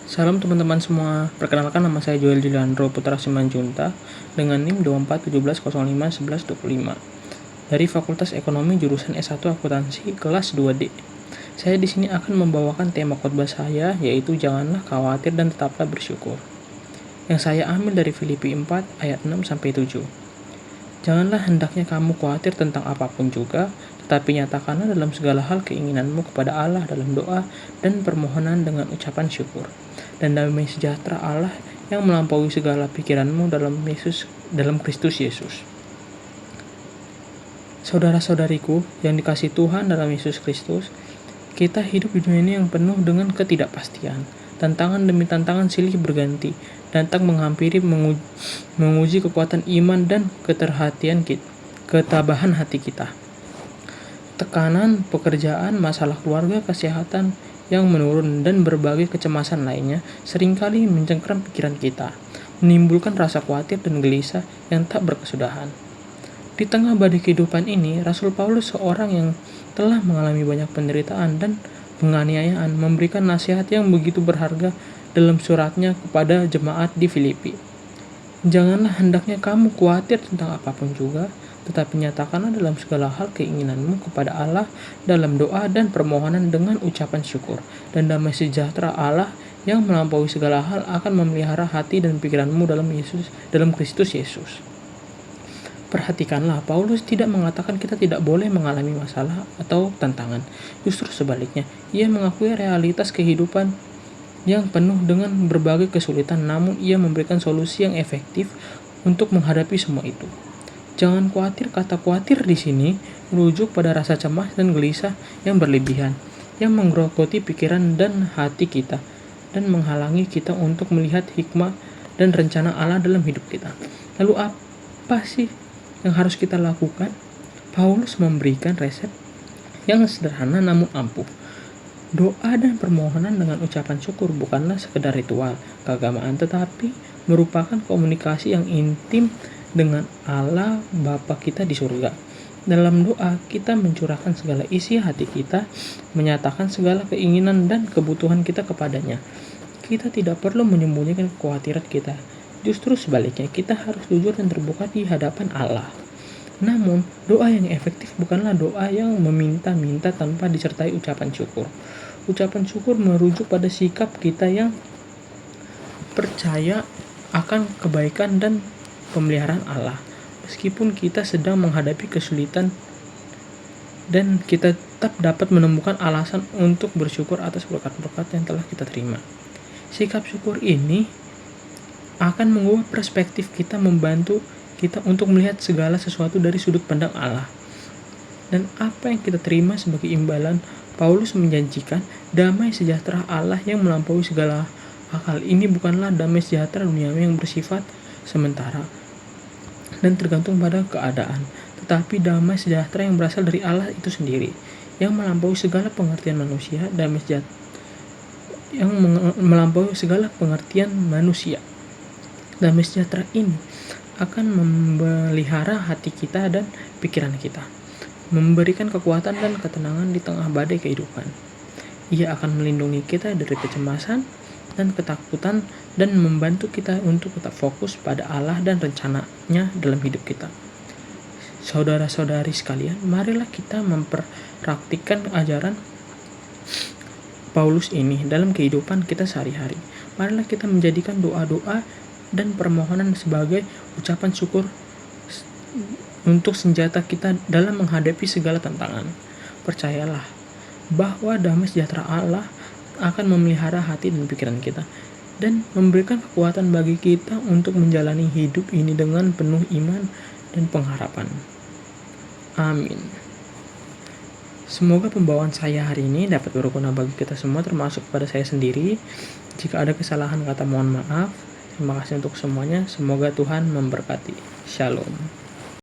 Salam teman-teman semua, perkenalkan nama saya Joel Juliandro Putra Simanjuntak dengan NIM 2417051125 dari Fakultas Ekonomi jurusan S1 Akuntansi kelas 2D. Saya di sini akan membawakan tema khotbah saya, yaitu janganlah khawatir dan tetaplah bersyukur. Yang saya ambil dari Filipi 4 ayat 6 sampai 7. Janganlah hendaknya kamu khawatir tentang apapun juga, tetapi nyatakanlah dalam segala hal keinginanmu kepada Allah dalam doa dan permohonan dengan ucapan syukur. Dan damai sejahtera Allah yang melampaui segala pikiranmu dalam Kristus Yesus. Saudara-saudariku yang dikasihi Tuhan dalam Yesus Kristus, kita hidup di dunia ini yang penuh dengan ketidakpastian. Tantangan demi tantangan silih berganti, datang menghampiri menguji kekuatan iman dan ketabahan hati kita. Tekanan, pekerjaan, masalah keluarga, kesehatan yang menurun, dan berbagai kecemasan lainnya seringkali mencengkeram pikiran kita, menimbulkan rasa khawatir dan gelisah yang tak berkesudahan. Di tengah badai kehidupan ini, Rasul Paulus, seorang yang telah mengalami banyak penderitaan dan penganiayaan, memberikan nasihat yang begitu berharga dalam suratnya kepada jemaat di Filipi. Janganlah hendaknya kamu khawatir tentang apapun juga, tetapi nyatakanlah dalam segala hal keinginanmu kepada Allah dalam doa dan permohonan dengan ucapan syukur. Dan damai sejahtera Allah yang melampaui segala hal akan memelihara hati dan pikiranmu dalam Kristus Yesus. Perhatikanlah, Paulus tidak mengatakan kita tidak boleh mengalami masalah atau tantangan. Justru sebaliknya, ia mengakui realitas kehidupan yang penuh dengan berbagai kesulitan, namun ia memberikan solusi yang efektif untuk menghadapi semua itu. Jangan khawatir, kata khawatir di sini merujuk pada rasa cemas dan gelisah yang berlebihan, yang menggerogoti pikiran dan hati kita, dan menghalangi kita untuk melihat hikmah dan rencana Allah dalam hidup kita. Lalu apa sih yang harus kita lakukan? Paulus memberikan resep yang sederhana namun ampuh. Doa dan permohonan dengan ucapan syukur bukanlah sekedar ritual keagamaan, tetapi merupakan komunikasi yang intim dengan Allah Bapa kita di surga. Dalam doa, kita mencurahkan segala isi hati kita, menyatakan segala keinginan dan kebutuhan kita kepadanya. Kita tidak perlu menyembunyikan kekhawatiran kita. Justru sebaliknya, kita harus jujur dan terbuka di hadapan Allah. Namun, doa yang efektif bukanlah doa yang meminta-minta tanpa disertai ucapan syukur. Ucapan syukur merujuk pada sikap kita yang percaya akan kebaikan dan pemeliharaan Allah, meskipun kita sedang menghadapi kesulitan, dan kita tetap dapat menemukan alasan untuk bersyukur atas berkat-berkat yang telah kita terima. Sikap syukur ini akan mengubah perspektif kita, membantu kita untuk melihat segala sesuatu dari sudut pandang Allah. Dan apa yang kita terima sebagai imbalan, Paulus menjanjikan damai sejahtera Allah yang melampaui segala akal. Ini bukanlah damai sejahtera duniawi yang bersifat sementara dan tergantung pada keadaan, tetapi damai sejahtera yang berasal dari Allah itu sendiri, yang melampaui segala pengertian manusia. Damai sejahtera ini akan memelihara hati kita dan pikiran kita, memberikan kekuatan dan ketenangan di tengah badai kehidupan. Ia akan melindungi kita dari kecemasan dan ketakutan, dan membantu kita untuk tetap fokus pada Allah dan rencananya dalam hidup kita. Saudara-saudari sekalian, marilah kita mempraktikkan ajaran Paulus ini dalam kehidupan kita sehari-hari. Marilah kita menjadikan doa-doa dan permohonan sebagai ucapan syukur untuk senjata kita dalam menghadapi segala tantangan. Percayalah bahwa damai sejahtera Allah akan memelihara hati dan pikiran kita, dan memberikan kekuatan bagi kita untuk menjalani hidup ini dengan penuh iman dan pengharapan. Amin. Semoga pembawaan saya hari ini dapat berguna bagi kita semua, termasuk pada saya sendiri. Jika ada kesalahan kata, mohon maaf. Terima kasih untuk semuanya. Semoga Tuhan memberkati. Shalom.